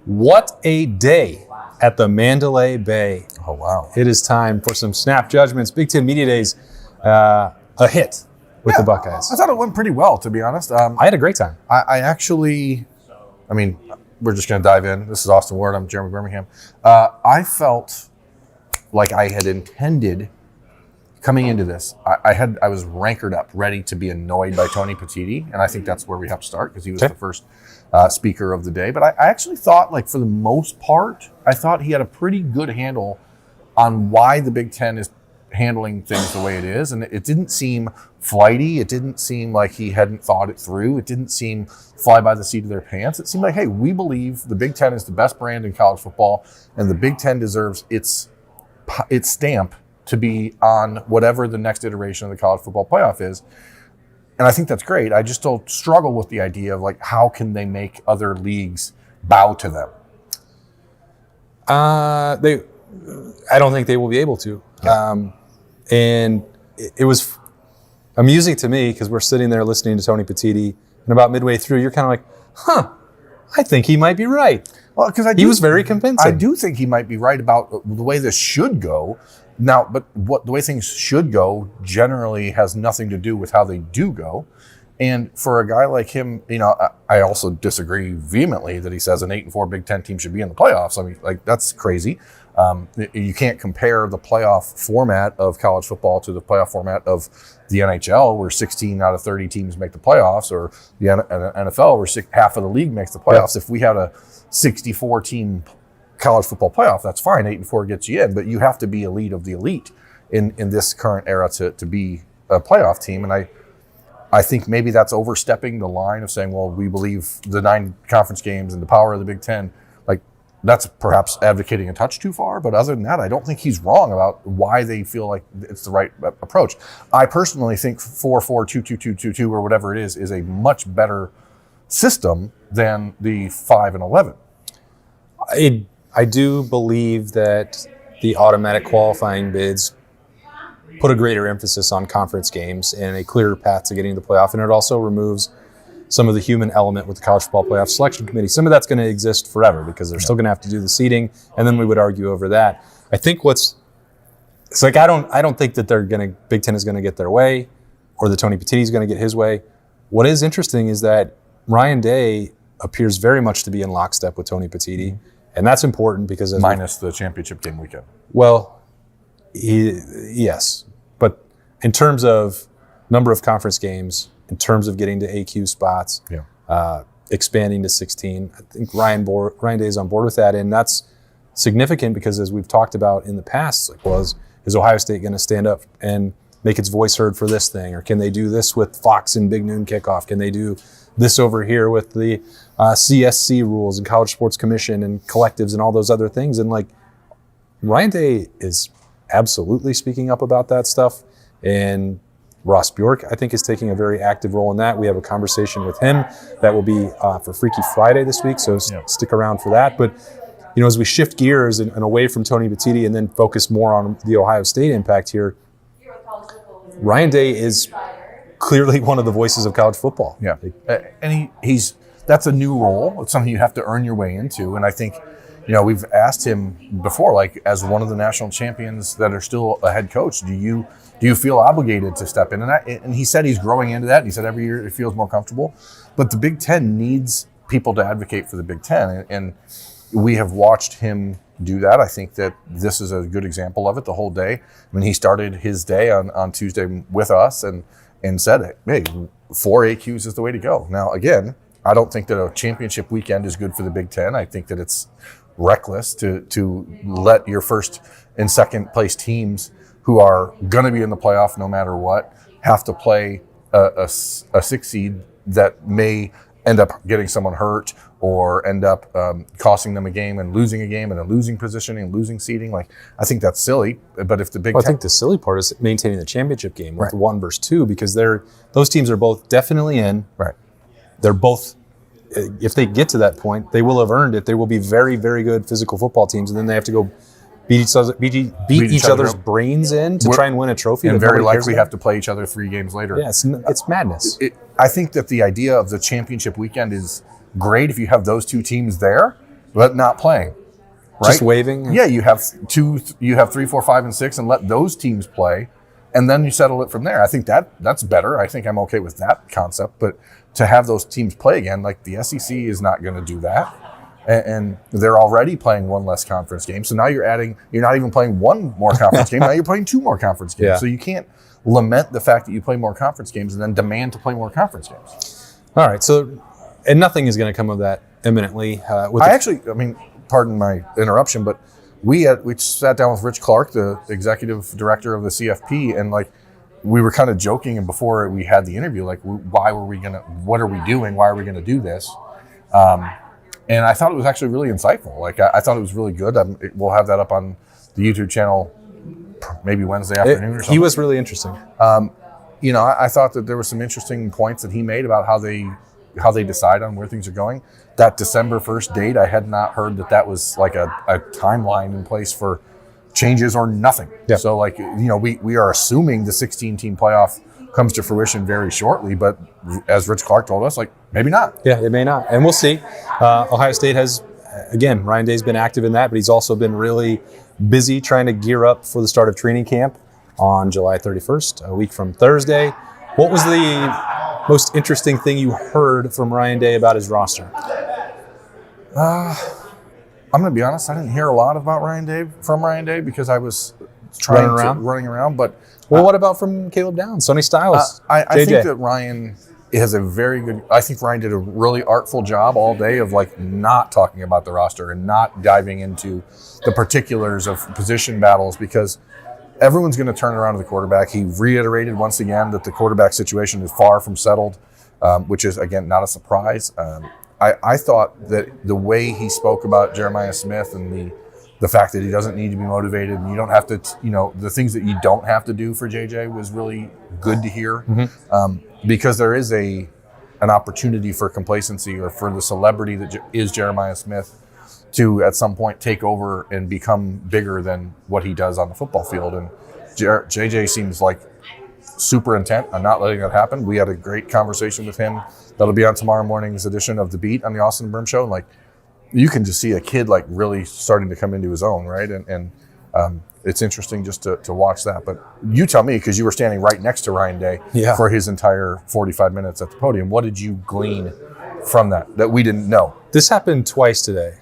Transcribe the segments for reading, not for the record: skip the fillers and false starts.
What a day at the Mandalay Bay. Oh, wow. It is time for some snap judgments. Big Ten Media Days, a hit with the Buckeyes. I thought it went pretty well, to be honest. I had a great time. I mean, we're just going to dive in. This is Austin Ward. I'm Jeremy Birmingham. I felt like I had intended coming into this. I was rankered up, ready to be annoyed by Tony Petitti, and I think that's where we have to start because he was the first speaker of the day. But I actually thought, like, for the most part, I thought he had a pretty good handle on why the Big Ten is handling things the way it is, and it didn't seem flighty. It didn't seem like he hadn't thought it through. It didn't seem fly by the seat of their pants. It seemed like, hey, we believe the Big Ten is the best brand in college football, and the Big Ten deserves its stamp to be on whatever the next iteration of the college football playoff is. And I think that's great. I just still struggle with the idea of, like, how can they make other leagues bow to them? I don't think they will be able to. Yeah. And it was amusing to me because we're sitting there listening to Tony Petitti, and about midway through, you're kind of like, I think he might be right. Well, because he was very convincing. I do think he might be right about the way this should go. Now, but the way things should go generally has nothing to do with how they do go. And for a guy like him, I also disagree vehemently that he says an 8-4 Big Ten team should be in the playoffs. I mean, like, that's crazy. You can't compare the playoff format of college football to the playoff format of the NHL, where 16 out of 30 teams make the playoffs, or the NFL, where half of the league makes the playoffs. Yeah. If we had a 64-team college football playoff, that's fine. 8-4 gets you in, but you have to be elite of the elite in this current era to be a playoff team. And I think maybe that's overstepping the line of saying, well, we believe the 9 conference games and the power of the Big Ten. Like, that's perhaps advocating a touch too far. But other than that, I don't think he's wrong about why they feel like it's the right approach. I personally think 4-4, 2-2-2-2-2, or whatever it is a much better system than the 5 and 11. I do believe that the automatic qualifying bids put a greater emphasis on conference games and a clearer path to getting to the playoff, and it also removes some of the human element with the College Football Playoff Selection Committee. Some of that's going to exist forever because they're still going to have to do the seeding, and then we would argue over that. I think I don't think that Big Ten is going to get their way, or that Tony Petitti is going to get his way. What is interesting is that Ryan Day appears very much to be in lockstep with Tony Petitti. And that's important because minus the championship game weekend. Well, yes, but in terms of number of conference games, in terms of getting to AQ spots, expanding to 16, I think Ryan Day is on board with that, and that's significant because, as we've talked about in the past, is Ohio State going to stand up and make its voice heard for this thing, or can they do this with Fox and Big Noon Kickoff? Can they do this over here with the CSC rules and College Sports Commission and collectives and all those other things? And, like, Ryan Day is absolutely speaking up about that stuff. And Ross Bjork, I think, is taking a very active role in that. We have a conversation with him that will be for Freaky Friday this week, so stick around for that. But, as we shift gears and away from Tony Petitti and then focus more on the Ohio State impact here, Ryan Day is clearly one of the voices of college football. Yeah, and that's a new role. It's something you have to earn your way into. And I think, we've asked him before, like, as one of the national champions that are still a head coach, do you feel obligated to step in? And he said he's growing into that. And he said every year it feels more comfortable. But the Big Ten needs people to advocate for the Big Ten. And we have watched him do that. I think that this is a good example of it the whole day. I mean, he started his day on Tuesday with us and said, hey, 4 AQs is the way to go. Now, again, I don't think that a championship weekend is good for the Big Ten. I think that it's reckless to let your first and second place teams, who are going to be in the playoff no matter what, have to play a 6 seed that may end up getting someone hurt or end up costing them a game and losing a game and a losing positioning and losing seeding. Like, I think that's silly. But if the Big Ten... I think the silly part is maintaining the championship game with 1 versus 2, because those teams are both definitely in. Right. They're both, if they get to that point, they will have earned it. They will be very, very good physical football teams, and then they have to go beat each other's brains in to try and win a trophy. And very likely have to play each other 3 games later. Yeah, it's madness. I think that the idea of the championship weekend is great if you have those 2 teams there, but not playing. Right? Just waving? Yeah, you have 3, 4, 5, and 6, and let those teams play, and then you settle it from there. I think that's better. I think I'm okay with that concept, but to have those teams play again, like the SEC is not going to do that. And they're already playing one less conference game. So now you're not even playing one more conference game. Now you're playing 2 more conference games. Yeah. So you can't lament the fact that you play more conference games and then demand to play more conference games. All right. So, and nothing is going to come of that imminently. Pardon my interruption, but we sat down with Rich Clark, the executive director of the CFP, and like we were kind of joking, and before we had the interview, like, what are we doing? Why are we going to do this? And I thought it was actually really insightful. Like, I thought it was really good. We'll have that up on the YouTube channel maybe Wednesday afternoon or something. He was really interesting. I thought that there were some interesting points that he made about how they decide on where things are going. That December 1st date, I had not heard that was like a timeline in place for changes or nothing. Yeah. So we are assuming the 16-team playoff comes to fruition very shortly, but as Rich Clark told us, like, maybe not. Yeah, it may not. And we'll see. Ohio State has, again, Ryan Day's been active in that, but he's also been really busy trying to gear up for the start of training camp on July 31st, a week from Thursday. What was the most interesting thing you heard from Ryan Day about his roster? I'm going to be honest. I didn't hear a lot about from Ryan Day because I was running around. But what about from Caleb Downs, Sonny Styles, I think that Ryan has a very good. I think Ryan did a really artful job all day of like not talking about the roster and not diving into the particulars of position battles because everyone's going to turn around to the quarterback. He reiterated once again that the quarterback situation is far from settled, which is, again, not a surprise. I thought that the way he spoke about Jeremiah Smith and the fact that he doesn't need to be motivated and you don't have to, the things that you don't have to do for JJ was really good to hear because there is an opportunity for complacency or for the celebrity that is Jeremiah Smith to at some point take over and become bigger than what he does on the football field. And JJ seems like super intent on not letting that happen. We had a great conversation with him that'll be on tomorrow morning's edition of The Beat on the Austin and Berm Show. And like, you can just see a kid like really starting to come into his own, right? And it's interesting just to watch that. But you tell me, because you were standing right next to Ryan Day for his entire 45 minutes at the podium. What did you glean from that we didn't know? This happened twice today.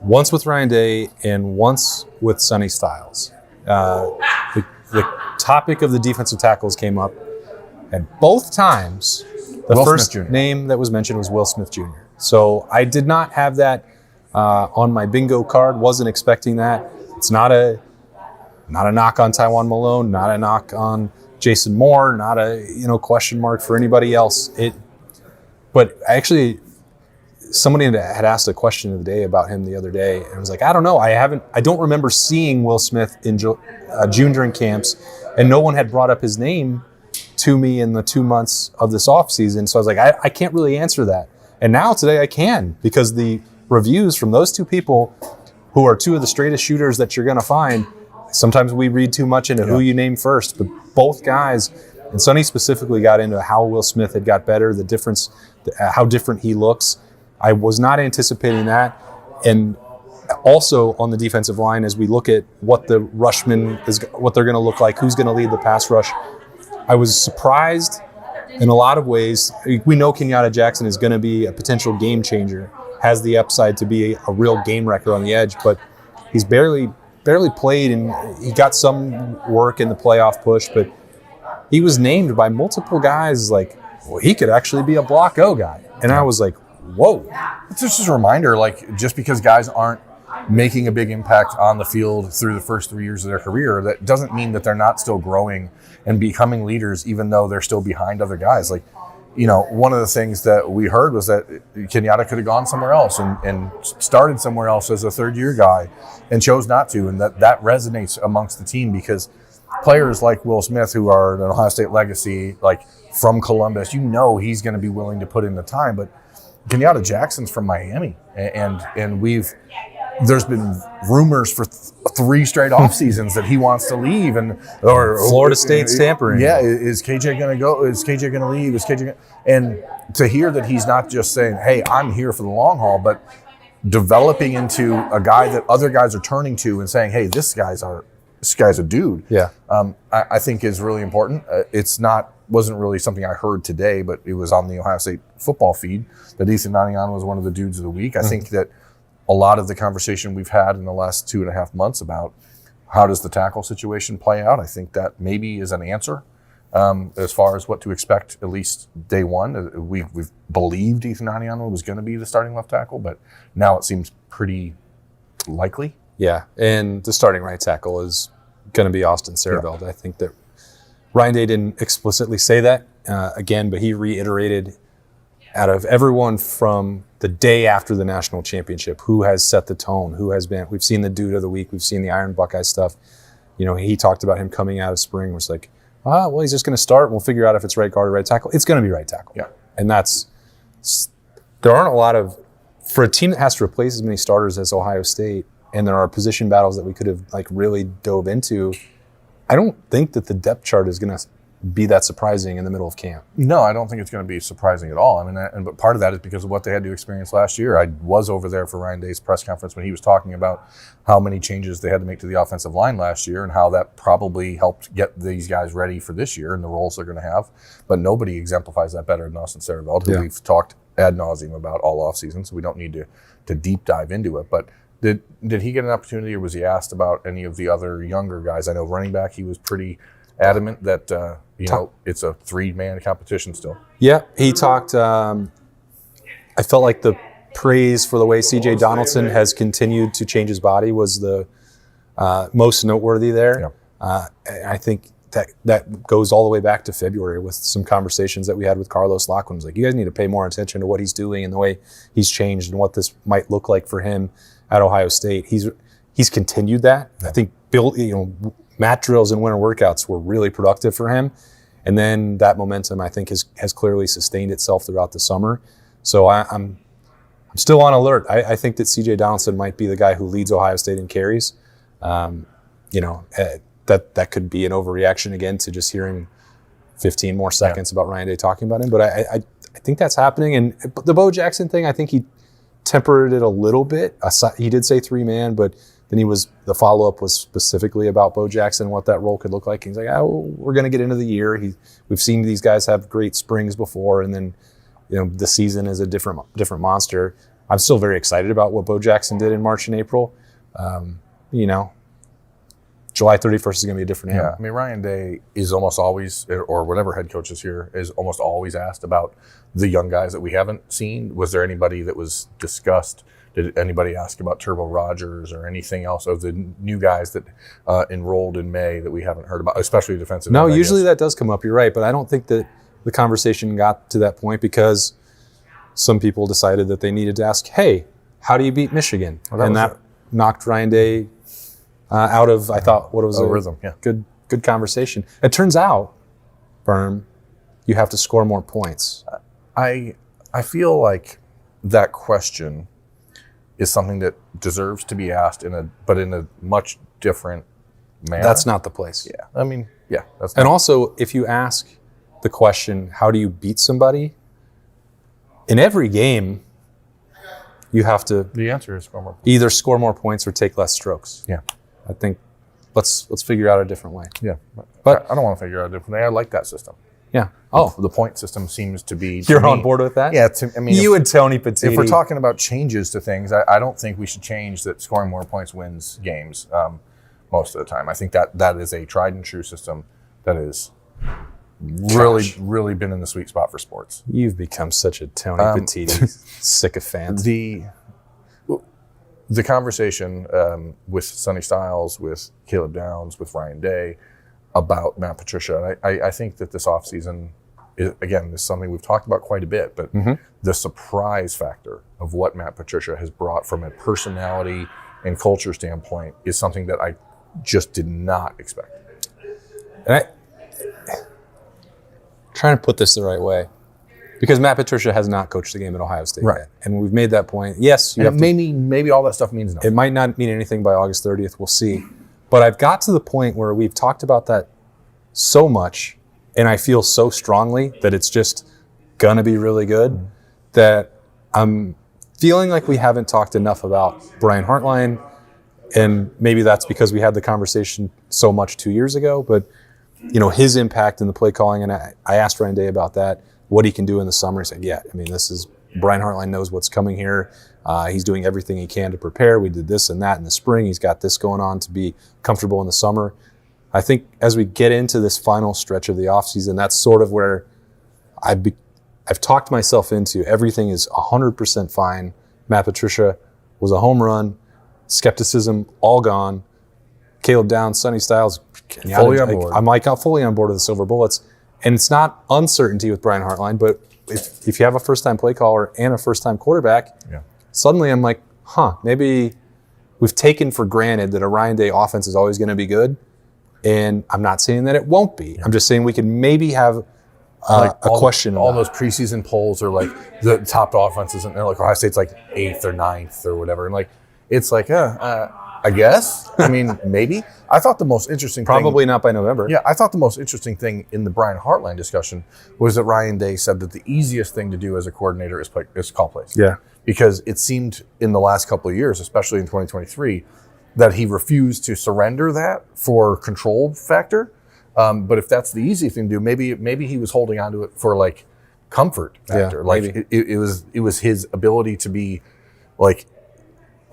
Once with Ryan Day and once with Sonny Styles. The topic of the defensive tackles came up, and both times the first name that was mentioned was Will Smith Jr. So I did not have that on my bingo card, wasn't expecting that. It's not a knock on Tywan Malone, not a knock on Jason Moore, not a question mark for anybody else. But actually, somebody had asked a question of the day about him the other day, and I was like, I don't know. I don't remember seeing Will Smith in June during camps, and no one had brought up his name to me in the 2 months of this offseason. So I was like, I can't really answer that. And now today I can, because the reviews from those two people, who are two of the straightest shooters that you're going to find, sometimes we read too much into who you name first, but both guys, and Sonny specifically got into how Will Smith had got better, the difference, how different he looks. I was not anticipating that. And also on the defensive line, as we look at what the rushmen what they're going to look like, who's going to lead the pass rush, I was surprised in a lot of ways. We know Kenyatta Jackson is going to be a potential game changer, has the upside to be a real game wrecker on the edge, but he's barely played, and he got some work in the playoff push, but he was named by multiple guys like, well, he could actually be a block O guy. And I was like, whoa. It's just a reminder, like, just because guys aren't making a big impact on the field through the first 3 years of their career, that doesn't mean that they're not still growing and becoming leaders, even though they're still behind other guys. Like, one of the things that we heard was that Kenyatta could have gone somewhere else and started somewhere else as a third-year guy and chose not to, and that resonates amongst the team, because players like Will Smith, who are an Ohio State legacy, like from Columbus, he's going to be willing to put in the time. But Kenyatta Jackson's from Miami, and we've there's been rumors for 3 straight off seasons that he wants to leave, or Florida State's tampering. Yeah, is KJ going to go? Is KJ going to leave? Is KJ and to hear that he's not just saying, "Hey, I'm here for the long haul," but developing into a guy that other guys are turning to and saying, "Hey, this guy's a dude." Yeah, I think is really important. Wasn't really something I heard today, but it was on the Ohio State football feed that Ethan Nanian was one of the dudes of the week. I think that a lot of the conversation we've had in the last 2.5 months about how does the tackle situation play out, I think that maybe is an answer as far as what to expect, at least day one. We've believed Ethan Nanian was going to be the starting left tackle, but now it seems pretty likely. Yeah, and the starting right tackle is going to be Austin Sarabeld. I think that Ryan Day didn't explicitly say that again, but he reiterated out of everyone from the day after the national championship, who has set the tone, we've seen the dude of the week, we've seen the Iron Buckeye stuff. He talked about him coming out of spring, was like, well, he's just going to start, and we'll figure out if it's right guard or right tackle. It's going to be right tackle. Yeah. And there aren't a lot of, for a team that has to replace as many starters as Ohio State, and there are position battles that we could have really dove into, I don't think that the depth chart is going to be that surprising in the middle of camp. No, I don't think it's going to be surprising at all. I mean, but part of that is because of what they had to experience last year. I was over there for Ryan Day's press conference when he was talking about how many changes they had to make to the offensive line last year and how that probably helped get these guys ready for this year and the roles they're going to have. But nobody exemplifies that better than Austin Sarabeld, who we've talked ad nauseum about all offseason, so we don't need to deep dive into it. But did he get an opportunity, or was he asked about any of the other younger guys? I know running back, he was pretty adamant that it's a 3-man competition still. Yeah, he talked. I felt like the praise for the way C.J. Donaldson has continued to change his body was the most noteworthy there. Yeah. I think that goes all the way back to February with some conversations that we had with Carlos Lockwin. Like, you guys need to pay more attention to what he's doing and the way he's changed and what this might look like for him at Ohio State. He's continued that. Yeah. I think mat drills and winter workouts were really productive for him. And then that momentum, I think, has clearly sustained itself throughout the summer. So I'm still on alert. I think that C.J. Donaldson might be the guy who leads Ohio State in carries. That could be an overreaction again to just hearing 15 more seconds about Ryan Day talking about him. But I think that's happening. And the Bo Jackson thing, I think he tempered it a little bit. He did say 3-man, but then the follow-up was specifically about Bo Jackson, what that role could look like. He's like, we're going to get into the year. We've seen these guys have great springs before, and then the season is a different monster. I'm still very excited about what Bo Jackson did in March and April. July 31st is going to be a different animal. Yeah, I mean, Ryan Day is almost always, or whatever head coach is here, is almost always asked about the young guys that we haven't seen. Was there anybody that was discussed? Did anybody ask about Turbo Rogers or anything else of the new guys that enrolled in May that we haven't heard about, especially defensive? No, usually that does come up. You're right, but I don't think that the conversation got to that point because some people decided that they needed to ask, hey, how do you beat Michigan? And that knocked Ryan Day out of, I thought, what was a rhythm. Yeah. Good conversation. It turns out, Berm, you have to score more points. I feel like that question is something that deserves to be asked but in a much different manner. That's not the place. Yeah. I mean, yeah. And also, if you ask the question, how do you beat somebody? In every game, you have to the answer is score more points. Either score more points or take less strokes. Yeah. I think let's figure out a different way. Yeah. But I don't want to figure out a different way. I like that system. Yeah. Oh, the point system seems to be. You're on board with that? Yeah. You and Tony Petiti. If we're talking about changes to things, I don't think we should change that scoring more points wins games most of the time. I think that is a tried and true system that is really been in the sweet spot for sports. You've become such a Tony Petiti sycophant. The conversation with Sonny Styles, with Caleb Downs, with Ryan Day about Matt Patricia, I think that this offseason, is something we've talked about quite a bit, but the surprise factor of what Matt Patricia has brought from a personality and culture standpoint is something that I just did not expect. And trying to put this the right way. Because Matt Patricia has not coached the game at Ohio State Right. yet. And we've made that point. Yes, maybe all that stuff means nothing. It might not mean anything by August 30th. We'll see. But I've got to the point where we've talked about that so much, and I feel so strongly that it's just going to be really good, that I'm feeling like we haven't talked enough about Brian Hartline. And maybe that's because we had the conversation so much 2 years ago. But, his impact in the play calling, and I asked Ryan Day about that, what he can do in the summer. He said, Brian Hartline knows what's coming here. He's doing everything he can to prepare. We did this and that in the spring. He's got this going on to be comfortable in the summer. I think as we get into this final stretch of the offseason, that's sort of where I've talked myself into everything is 100% fine. Matt Patricia was a home run. Skepticism all gone. Caleb Downs, Sonny Styles, fully on board. I'm fully on board with the Silver Bullets. And it's not uncertainty with Brian Hartline, but if you have a first-time play caller and a first-time quarterback, suddenly I'm like, maybe we've taken for granted that a Ryan Day offense is always going to be good. And I'm not saying that it won't be. I'm just saying we could maybe have a question. All those preseason polls are like the top offenses, and they're like Ohio State's like 8th or 9th or whatever. And like, it's like, I guess. I mean, maybe. I thought the most interesting Probably not by November. Yeah, I thought the most interesting thing in the Brian Hartline discussion was that Ryan Day said that the easiest thing to do as a coordinator is call plays. Yeah. Because it seemed in the last couple of years, especially in 2023, that he refused to surrender that for control factor. But if that's the easy thing to do, maybe he was holding on to it for like comfort factor. Yeah, like it was his ability to be like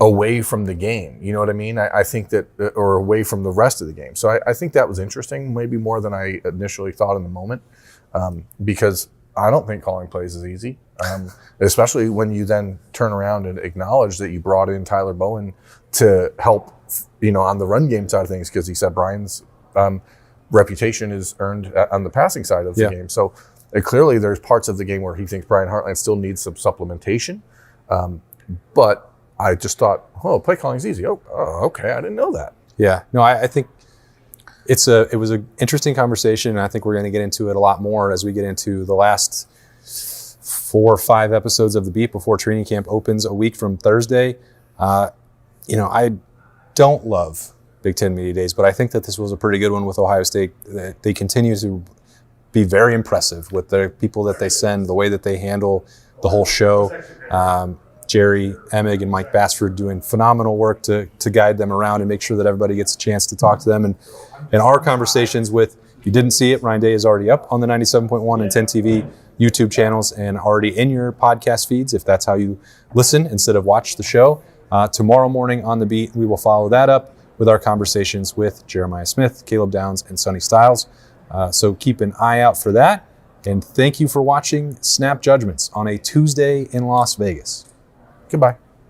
away from the game. You know what I mean? I think that, or away from the rest of the game. So I think that was interesting, maybe more than I initially thought in the moment, because I don't think calling plays is easy, especially when you then turn around and acknowledge that you brought in Tyler Bowen to help, on the run game side of things, because he said Brian's reputation is earned on the passing side of the game. So clearly there's parts of the game where he thinks Brian Hartline still needs some supplementation. But I just thought, play calling is easy. Oh, okay, I didn't know that. Yeah, no, I think it was an interesting conversation, and I think we're going to get into it a lot more as we get into the last 4 or 5 episodes of The Beat before training camp opens a week from Thursday. I don't love Big Ten Media Days, but I think that this was a pretty good one with Ohio State. They continue to be very impressive with the people that they send, the way that they handle the whole show. Jerry Emig and Mike Bassford doing phenomenal work to guide them around and make sure that everybody gets a chance to talk to them. And our conversations with, if you didn't see it, Ryan Day is already up on the 97.1 and 10 TV YouTube channels and already in your podcast feeds if that's how you listen instead of watch the show. Tomorrow morning on The Beat, we will follow that up with our conversations with Jeremiah Smith, Caleb Downs, and Sonny Styles. So keep an eye out for that. And thank you for watching Snap Judgments on a Tuesday in Las Vegas. Goodbye.